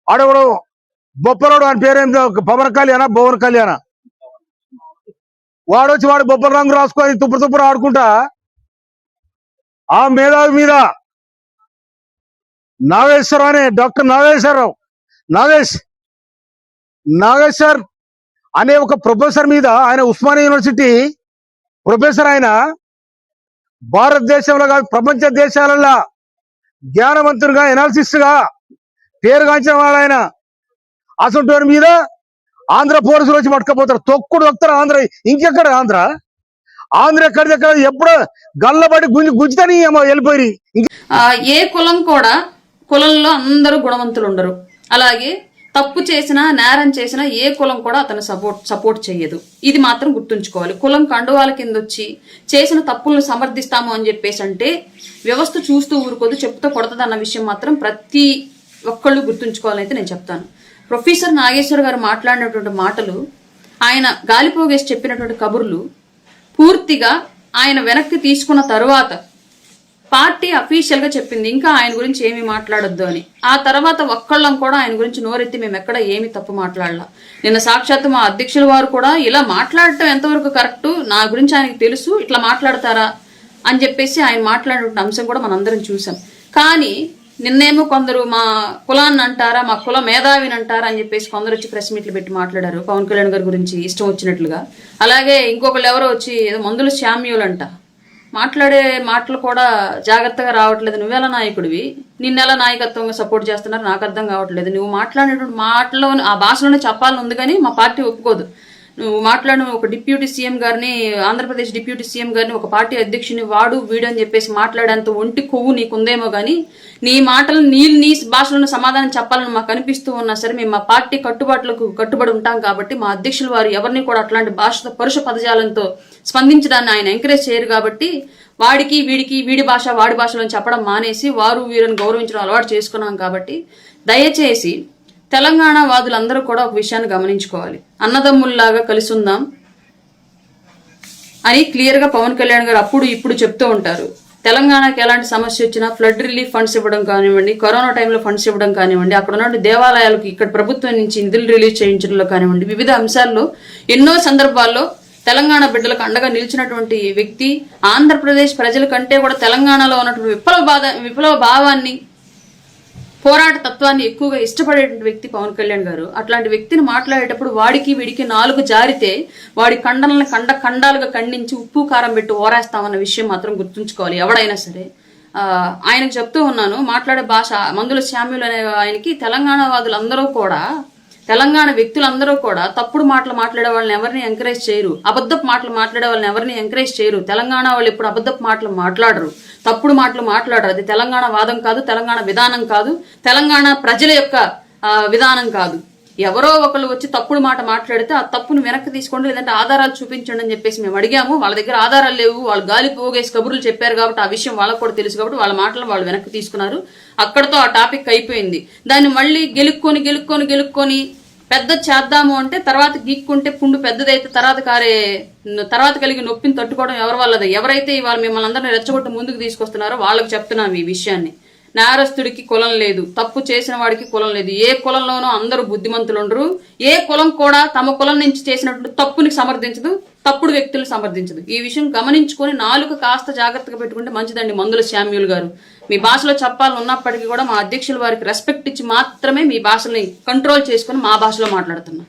ఆడవడు బొప్పరోడు అని పేరేందో పవన్ కళ్యాణ భువన్ కళ్యాణ వాడొచ్చి వాడు బొబ్బల రంగు రాసుకొని తుప్పుడు ఆడుకుంటా ఆ మేధావి మీద నాగేశ్వరరావు అనే డాక్టర్ నాగేశ్వర్ అనే ఒక ప్రొఫెసర్ మీద, ఆయన ఉస్మానియా యూనివర్సిటీ ప్రొఫెసర్, ఆయన భారతదేశంలో కాదు ప్రపంచ దేశాలలో జ్ఞానవంతునిగా ఎనాలిసిస్ట్ గా పేరుగాంచిన వాడు ఆయన. అసలు మీద ఆంధ్ర పోలీసులు వచ్చి పట్టుకపోతారు, తొక్కుడు తొక్కుతారు. ఆంధ్ర ఇంకెక్కడ ఆంధ్ర ఎక్కడిదెక్కడ ఎప్పుడో గల్లబడి గుంజుతని వెళ్ళిపోయి. ఏ కులం కూడా కులంలో అందరూ గుణవంతులు ఉండరు. అలాగే తప్పు చేసినా నేరం చేసినా ఏ కులం కూడా అతను సపోర్ట్ చేయదు. ఇది మాత్రం గుర్తుంచుకోవాలి. కులం కండువాల కింద వచ్చి చేసిన తప్పులను సమర్థిస్తాము అని చెప్పేసి అంటే వ్యవస్థ చూస్తూ ఊరుకోదు, చెప్తూ కొడతది అన్న విషయం మాత్రం ప్రతి ఒక్కళ్ళు గుర్తుంచుకోవాలైతే నేను చెప్తాను. ప్రొఫెసర్ నాగేశ్వర్ గారు మాట్లాడినటువంటి మాటలు, ఆయన గాలిపోగేసి చెప్పినటువంటి కబుర్లు పూర్తిగా ఆయన వెనక్కి తీసుకున్న తరువాత పార్టీ అఫీషియల్ గా చెప్పింది ఇంకా ఆయన గురించి ఏమి మాట్లాడొద్దు అని. ఆ తర్వాత ఒక్కళ్ళం కూడా ఆయన గురించి నోరెత్తి మేము ఎక్కడ ఏమి తప్పు మాట్లాడలా. నిన్న సాక్షాత్తు మా అధ్యక్షుల వారు కూడా ఇలా మాట్లాడటం ఎంతవరకు కరెక్ట్, నా గురించి ఆయనకు తెలుసు, ఇట్లా మాట్లాడతారా అని చెప్పేసి ఆయన మాట్లాడిన అంశం కూడా మనందరం చూసాం. కానీ నిన్నేమో కొందరు మా కులాన్ని అంటారా, మా కుల మేధావిని అంటారా అని చెప్పేసి కొందరు వచ్చి ప్రెస్ మీట్లు పెట్టి మాట్లాడారు పవన్ కళ్యాణ్ గారి గురించి ఇష్టం వచ్చినట్లుగా. అలాగే ఇంకొకళ్ళు ఎవరో వచ్చి ఏదో మందుల శామ్యులు అంట, మాట్లాడే మాటలు కూడా జాగ్రత్తగా రావట్లేదు. నువ్వెలా నాయకుడివి, నిన్నెలా నాయకత్వంగా సపోర్ట్ చేస్తున్నారు నాకు అర్థం కావట్లేదు. నువ్వు మాట్లాడేటువంటి మాటలో ఆ భాషలోనే చెప్పాలని ఉంది కానీ మా పార్టీ ఒప్పుకోదు. నువ్వు మాట్లాడిన ఒక డిప్యూటీ సీఎం గారిని, ఆంధ్రప్రదేశ్ డిప్యూటీ సీఎం గారిని ఒక పార్టీ అధ్యక్షుని వాడు వీడు అని చెప్పేసి మాట్లాడేంత ఒంటి కొవ్వు నీకుందేమో కానీ నీ మాటలు నీ భాషలను సమాధానం చెప్పాలని మాకు అనిపిస్తూ ఉన్నా సరే మేము మా పార్టీ కట్టుబాట్లకు కట్టుబడి ఉంటాం. కాబట్టి మా అధ్యక్షులు వారు ఎవరిని కూడా అట్లాంటి భాషతో పరుష పదజాలంతో స్పందించడాన్ని ఆయన ఎంకరేజ్ చేయరు. కాబట్టి వాడికి వీడికి వీడి భాష వాడి భాషలో చెప్పడం మానేసి వారు వీరిని గౌరవించడం అలవాటు చేసుకున్నాం. కాబట్టి దయచేసి తెలంగాణ వాదులందరూ కూడా ఒక విషయాన్ని గమనించుకోవాలి. అన్నదమ్ముల్లాగా కలిసి ఉందాం అని క్లియర్గా పవన్ కళ్యాణ్ గారు అప్పుడు ఇప్పుడు చెప్తూ ఉంటారు. తెలంగాణకి ఎలాంటి సమస్య వచ్చినా ఫ్లడ్ రిలీఫ్ ఫండ్స్ ఇవ్వడం కానివ్వండి, కరోనా టైంలో ఫండ్స్ ఇవ్వడం కానివ్వండి, అక్కడ ఉన్న దేవాలయాలకు ఇక్కడ ప్రభుత్వం నుంచి నిధులు రిలీజ్ చేయించడంలో కానివ్వండి, వివిధ అంశాల్లో ఎన్నో సందర్భాల్లో తెలంగాణ బిడ్డలకు అండగా నిలిచినటువంటి వ్యక్తి, ఆంధ్రప్రదేశ్ ప్రజల కంటే కూడా తెలంగాణలో ఉన్నటువంటి విప్లవ భావాన్ని, పోరాట తత్వాన్ని ఎక్కువగా ఇష్టపడేటువంటి వ్యక్తి పవన్ కళ్యాణ్ గారు. అట్లాంటి వ్యక్తిని మాట్లాడేటప్పుడు వాడికి వీడికి నాలుగు జారితే వాడి ఖండనలను ఖండాలుగా ఖండించి ఉప్పు కారం పెట్టి ఓరేస్తామన్న విషయం మాత్రం గుర్తుంచుకోవాలి ఎవడైనా సరే. ఆయనకు చెప్తూ ఉన్నాను, మాట్లాడే భాష మందుల శామ్యులు అనే ఆయనకి తెలంగాణ వాదులందరూ కూడా, తెలంగాణ వ్యక్తులందరూ కూడా తప్పుడు మాటలు మాట్లాడే వాళ్ళని ఎవరిని ఎంకరేజ్ చేయరు, అబద్ధపు మాటలు మాట్లాడే వాళ్ళని ఎవరిని ఎంకరేజ్ చేయరు. తెలంగాణ వాళ్ళు ఎప్పుడు అబద్ధపు మాటలు మాట్లాడరు, తప్పుడు మాటలు మాట్లాడరు. అది తెలంగాణ వాదం కాదు, తెలంగాణ విధానం కాదు, తెలంగాణ ప్రజల యొక్క విధానం కాదు. ఎవరో ఒకళ్ళు వచ్చి తప్పుడు మాట మాట్లాడితే ఆ తప్పును వెనక్కి తీసుకోండి, లేదంటే ఆధారాలు చూపించండి అని చెప్పేసి మేము అడిగాము. వాళ్ళ దగ్గర ఆధారాలు లేవు, వాళ్ళు గాలి పోగేసి కబుర్లు చెప్పారు కాబట్టి ఆ విషయం వాళ్ళకు కూడా తెలుసు కాబట్టి వాళ్ళ మాటలు వాళ్ళు వెనక్కి తీసుకున్నారు. అక్కడతో ఆ టాపిక్ అయిపోయింది. దాన్ని మళ్ళీ గెలుక్కొని పెద్ద చేద్దాము అంటే తర్వాత గీక్కుంటే పుండు పెద్దదైతే తర్వాత కలిగి నొప్పిని తట్టుకోవడం ఎవరి వల్లది. ఎవరైతే ఇవాళ మిమ్మల్ని అందరినీ రెచ్చగొట్టి ముందుకు తీసుకొస్తున్నారో వాళ్ళకి చెప్తున్నాం ఈ విషయాన్ని. నేరస్తుడికి కులం లేదు, తప్పు చేసిన వాడికి కులం లేదు. ఏ కులంలోనూ అందరూ బుద్ధిమంతులు ఉండరు. ఏ కులం కూడా తమ కులం నుంచి చేసినటువంటి తప్పుని సమర్థించదు, తప్పుడు వ్యక్తులు సమర్థించదు. ఈ విషయం గమనించుకొని నాలుక కాస్త జాగ్రత్తగా పెట్టుకుంటే మంచిదండి. మందుల శామ్యుల్ గారు, మీ భాషలో చెప్పాలని ఉన్నప్పటికీ కూడా మా అధ్యక్షుల వారికి రెస్పెక్ట్ ఇచ్చి మాత్రమే మీ భాషని కంట్రోల్ చేసుకుని మా భాషలో మాట్లాడుతున్నాం.